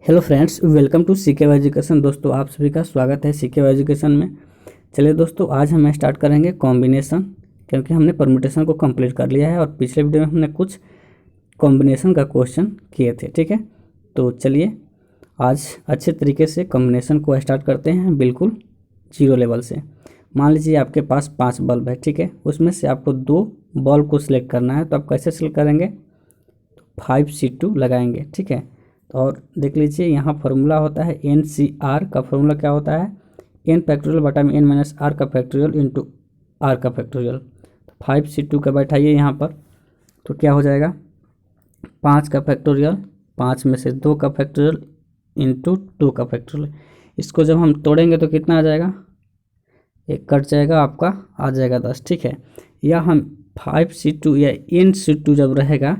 Hello friends, welcome to CK education. दोस्तों, आप सभी का स्वागत है सीके एजुकेशन में। चलिए दोस्तों, आज हम स्टार्ट करेंगे कॉम्बिनेशन, क्योंकि हमने परम्यूटेशन को कंप्लीट कर लिया है और पिछले वीडियो में हमने कुछ कॉम्बिनेशन का क्वेश्चन किए थे। ठीक है, तो चलिए आज अच्छे तरीके से कॉम्बिनेशन को स्टार्ट करते हैं, बिल्कुल जीरो लेवल से। मान लीजिए आपके पास 5 बल्ब है, ठीक है, उसमें से आपको 2 बल्ब को सिलेक्ट करना है। तो आप कैसे सिलेक्ट करेंगे? 5C2 लगाएंगे, ठीक है। और देख लीजिए यहाँ फार्मूला होता है NCR का फार्मूला क्या होता है, n फैक्टोरियल बटा में n माइनस आर का फैक्टोरियल इंटू आर का फैक्टोरियल। तो 5C2 का बैठाइए यहाँ पर, तो क्या हो जाएगा 5 का फैक्टोरियल, 5 में से 2 का फैक्टोरियल इंटू 2 का फैक्टोरियल। इसको जब हम तोड़ेंगे तो कितना आ जाएगा, एक कट जाएगा, आपका आ जाएगा 10। ठीक है, या हम 5C2 या NC2 जब रहेगा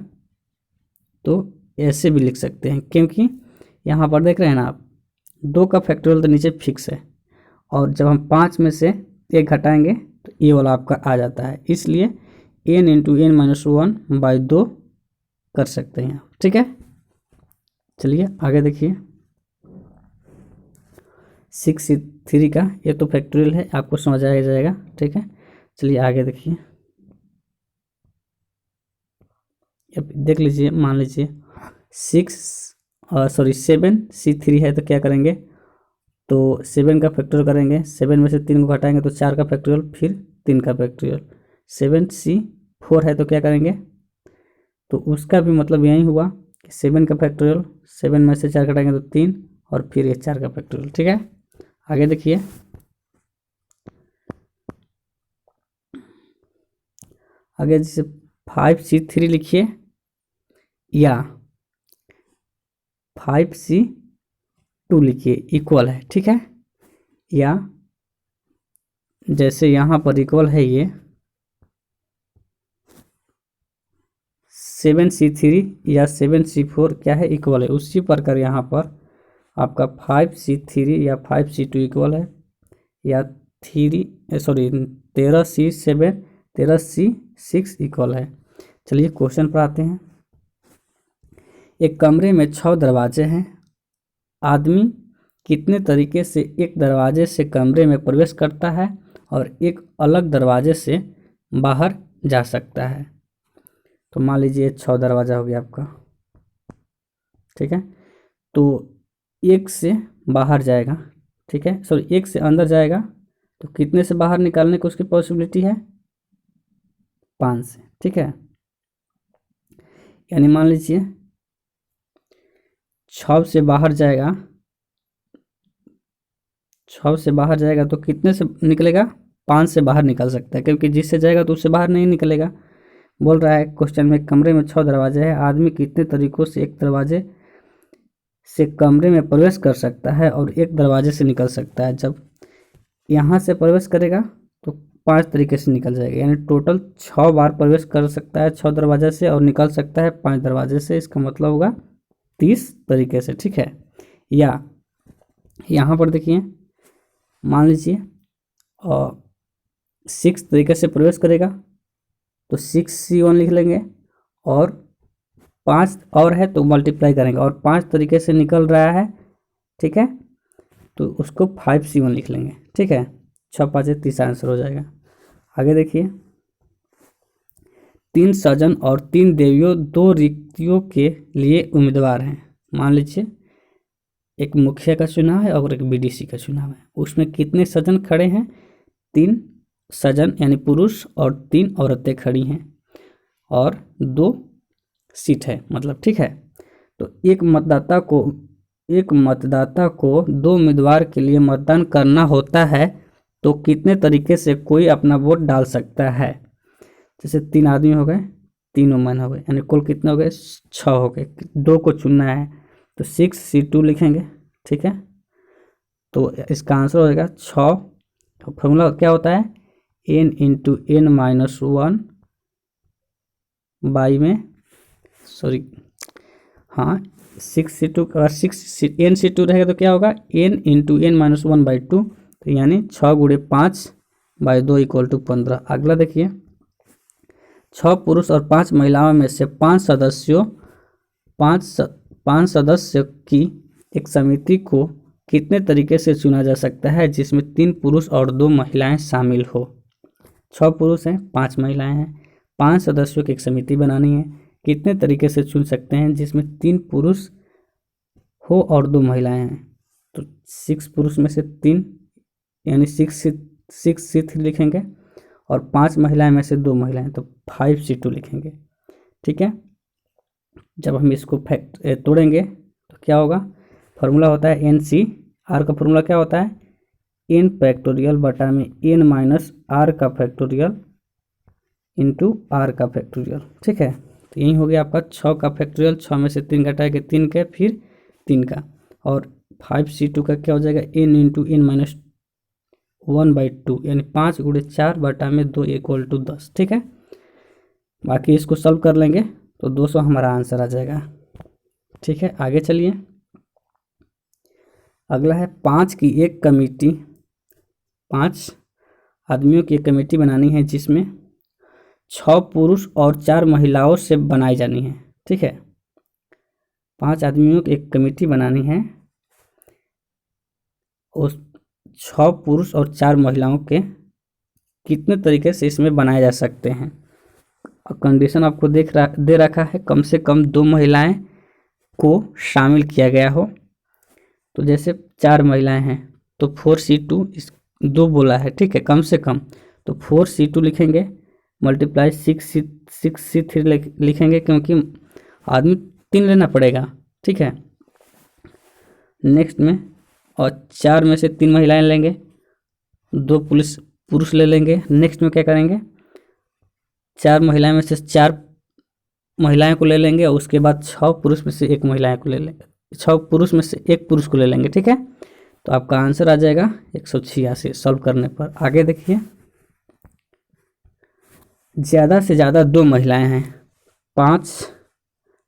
तो ऐसे भी लिख सकते हैं, क्योंकि यहाँ पर देख रहे हैं ना आप, 2 का फैक्टोरियल तो नीचे फिक्स है, और जब हम 5 में से 1 घटाएंगे तो ये वाला आपका आ जाता है। इसलिए n इंटू n माइनस 1/2 कर सकते हैं। ठीक है, चलिए आगे देखिए। 6C3 का ये तो फैक्टोरियल है, आपको समझ आ जाएगा। ठीक है, चलिए आगे देखिए। अब देख लीजिए, मान लीजिए 7C3 है, तो क्या करेंगे, तो 7 का फैक्टोरियल करेंगे, 7 में से 3 को घटाएंगे तो 4 का फैक्टोरियल, फिर 3 का फैक्टोरियल। 7C4 है तो क्या करेंगे, तो उसका भी मतलब यही हुआ कि 7 का फैक्टोरियल, 7 में से 4 घटाएंगे तो 3, और फिर ये 4 का फैक्टोरियल। ठीक है, आगे देखिए। आगे जैसे 5C3 लिखिए या 5C2 लिखिए, इक्वल है। ठीक है, या जैसे यहाँ पर इक्वल है ये 7C3 या 7C4 क्या है, इक्वल है। उसी प्रकार यहाँ पर आपका 5C3 या 5C2 इक्वल है, या 13C6 इक्वल है। चलिए क्वेश्चन पर आते हैं। एक कमरे में 6 दरवाजे हैं। आदमी कितने तरीके से एक दरवाजे से कमरे में प्रवेश करता है और एक अलग दरवाजे से बाहर जा सकता है? तो मान लीजिए 6 दरवाज़ा हो गया आपका। ठीक है, तो एक से बाहर जाएगा, ठीक है, सॉरी, एक से अंदर जाएगा, तो कितने से बाहर निकालने की उसकी पॉसिबिलिटी है? 5 से। ठीक है, यानी मान लीजिए 6 से बाहर जाएगा, 6 से बाहर जाएगा तो कितने से निकलेगा? 5 से बाहर निकल सकता है, क्योंकि जिससे जाएगा तो उससे बाहर नहीं निकलेगा। बोल रहा है क्वेश्चन में, कमरे में 6 दरवाजे हैं, आदमी कितने तरीकों से एक दरवाजे से कमरे में प्रवेश कर सकता है और एक दरवाजे से निकल सकता है? जब यहाँ से प्रवेश करेगा तो 5 तरीके से निकल जाएगा, यानी टोटल 6 बार प्रवेश कर सकता है 6 दरवाजे से, और निकल सकता है 5 दरवाजे से। इसका मतलब होगा 30 तरीके से। ठीक है, या यहाँ पर देखिए, मान लीजिए 6 तरीके से प्रवेश करेगा तो 6C1 लिख लेंगे, और 5 और है तो मल्टीप्लाई करेंगे, और 5 तरीके से निकल रहा है, ठीक है, तो उसको 5C1 लिख लेंगे। ठीक है, 6 5 30 आंसर हो जाएगा। आगे देखिए। 3 सज्जन और 3 देवियों 2 रिक्तियों के लिए उम्मीदवार हैं। मान लीजिए एक मुखिया का चुनाव है और एक BDC का चुनाव है। उसमें कितने सज्जन खड़े हैं? 3 सज्जन यानी पुरुष और 3 औरतें खड़ी हैं, और 2 सीट है मतलब। ठीक है, तो एक मतदाता को 2 उम्मीदवार के लिए मतदान करना होता है, तो कितने तरीके से कोई अपना वोट डाल सकता है? जैसे 3 आदमी हो गए, 3 वुमेन हो गए, यानी कुल कितने हो गए? 6 हो गए। 2 को चुनना है तो 6C2 लिखेंगे। ठीक है, तो इसका आंसर हो जाएगा 6। तो फॉर्मूला क्या होता है? n into n minus 1 by में, सॉरी, हाँ, 6C2 अगर 6NC2 रहेगा तो क्या होगा? n इंटू n माइनस 1/2, तो यानी 6 गुणे 5/2 इक्वल टू 15। अगला देखिए। 6 पुरुष और 5 महिलाओं में से 5 सदस्यों की एक समिति को कितने तरीके से चुना जा सकता है जिसमें 3 पुरुष और 2 महिलाएं शामिल हो। 6 पुरुष हैं, 5 महिलाएं हैं, 5 सदस्यों की एक समिति बनानी है, कितने तरीके से चुन सकते हैं जिसमें 3 पुरुष हो और 2 महिलाएं हैं। तो 6 पुरुष में से 3 यानी 6C3 लिखेंगे और 5 महिलाएं में से 2 महिलाएं तो 5C2 लिखेंगे। ठीक है, जब हम इसको तोड़ेंगे तो क्या होगा, फार्मूला होता है NC, R का फार्मूला क्या होता है n फैक्टोरियल बटा में n माइनस R का फैक्टोरियल इंटू R का फैक्टोरियल। ठीक है, तो यही हो गया आपका 6 का फैक्टोरियल, 6 में से 3 घटाएंगे 3 के, फिर 3 का, और 5C2 का क्या हो जाएगा n इंटू n माइनस 1/2 यानी 5 गुणे 4 बटा में 2 इक्वल टू 10। ठीक है, बाकी इसको सॉल्व कर लेंगे तो 200 हमारा आंसर आ जाएगा। ठीक है, आगे चलिए। अगला है 5 की एक कमेटी, 5 आदमियों की एक कमेटी बनानी है जिसमें 6 पुरुष और 4 महिलाओं से बनाई जानी है। ठीक है, 5 आदमियों की एक कमेटी बनानी है, उस 6 पुरुष और 4 महिलाओं के कितने तरीके से इसमें बनाए जा सकते हैं। कंडीशन आपको दे रखा है कम से कम 2 महिलाएं को शामिल किया गया हो। तो जैसे 4 महिलाएं हैं तो 4C2 2 बोला है। ठीक है, कम से कम, तो 4C2 लिखेंगे मल्टीप्लाई 6C3 लिखेंगे क्योंकि आदमी 3 लेना पड़ेगा। ठीक है, नेक्स्ट में, और 4 में से 3 महिलाएं लेंगे, 2 पुरुष ले लेंगे। नेक्स्ट में क्या करेंगे, 4 महिलाएं में से 4 महिलाएं को ले लेंगे और उसके बाद 6 पुरुष में से 1 महिलाएं को ले लेंगे, 6 पुरुष में से 1 पुरुष को ले लेंगे। ठीक है, तो आपका आंसर आ जाएगा 186 सॉल्व करने पर। आगे देखिए, ज़्यादा से ज़्यादा 2 महिलाएं हैं, 5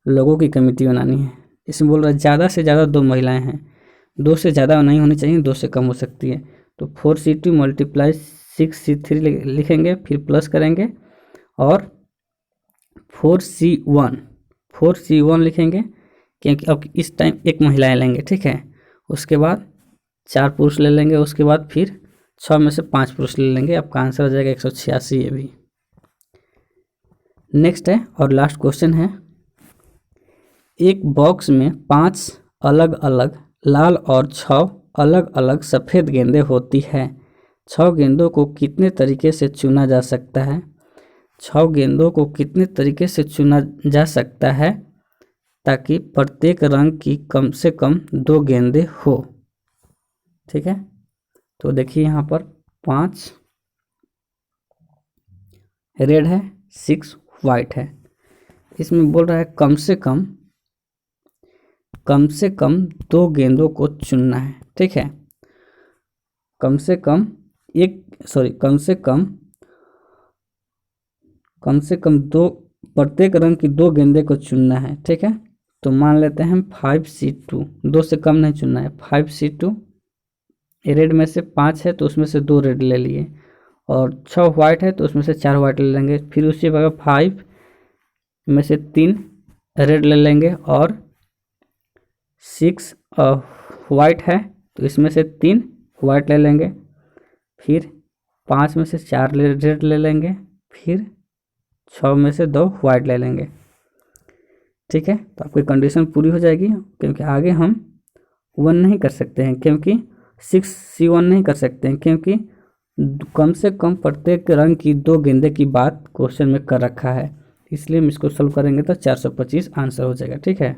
लोगों की कमेटी बनानी है। इसमें बोल रहा है ज़्यादा से ज़्यादा 2 महिलाएं हैं, 2 से ज़्यादा नहीं होनी चाहिए, 2 से कम हो सकती है। तो 4C2 मल्टीप्लाई 6C3 लिखेंगे, फिर प्लस करेंगे और 4C1 लिखेंगे क्योंकि अब इस टाइम 1 महिलाएं लेंगे। ठीक है, उसके बाद 4 पुरुष ले लेंगे, उसके बाद फिर 6 में से 5 पुरुष ले लेंगे। आपका आंसर आ जाएगा 186। ये भी नेक्स्ट है और लास्ट क्वेश्चन है, एक बॉक्स में 5 अलग अलग लाल और 6 अलग अलग सफ़ेद गेंदें होती है। 6 गेंदों को कितने तरीके से चुना जा सकता है। 6 गेंदों को कितने तरीके से चुना जा सकता है ताकि प्रत्येक रंग की कम से कम 2 गेंदें हो। ठीक है, तो देखिए यहाँ पर 5 रेड है, 6 वाइट है। इसमें बोल रहा है कम से कम 2 गेंदों को चुनना है। ठीक है, कम से कम दो, प्रत्येक रंग की 2 गेंदे को चुनना है। ठीक है, तो मान लेते हैं 5C2, 2 से कम नहीं चुनना है। 5C2 रेड में से 5 है तो उसमें से 2 रेड ले लिए, और 6 वाइट है तो उसमें से 4 वाइट ले लेंगे। फिर उसी जगह 5 में से 3 रेड ले लेंगे, और 6 वाइट है तो इसमें से 3 वाइट ले लेंगे। फिर 5 में से 4 रेड ले लेंगे, फिर 6 में से 2 वाइट ले लेंगे। ठीक है, तो आपकी कंडीशन पूरी हो जाएगी क्योंकि आगे हम 1 नहीं कर सकते हैं, क्योंकि 6C1 नहीं कर सकते हैं क्योंकि कम से कम प्रत्येक रंग की 2 गेंदे की बात क्वेश्चन में कर रखा है। इसलिए हम इसको सॉल्व करेंगे तो 425 आंसर हो जाएगा। ठीक है,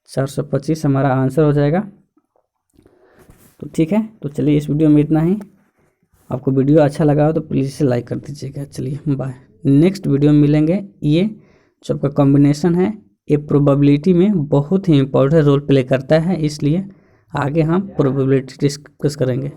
425 हमारा आंसर हो जाएगा। तो ठीक है, तो चलिए इस वीडियो में इतना ही। आपको वीडियो अच्छा लगा हो तो प्लीज़ इसे लाइक कर दीजिएगा। चलिए बाय, नेक्स्ट वीडियो में मिलेंगे। ये जो आपका कॉम्बिनेशन है ये प्रोबेबिलिटी में बहुत ही इंपॉर्टेंट रोल प्ले करता है, इसलिए आगे हम प्रोबेबिलिटी डिस्कस करेंगे।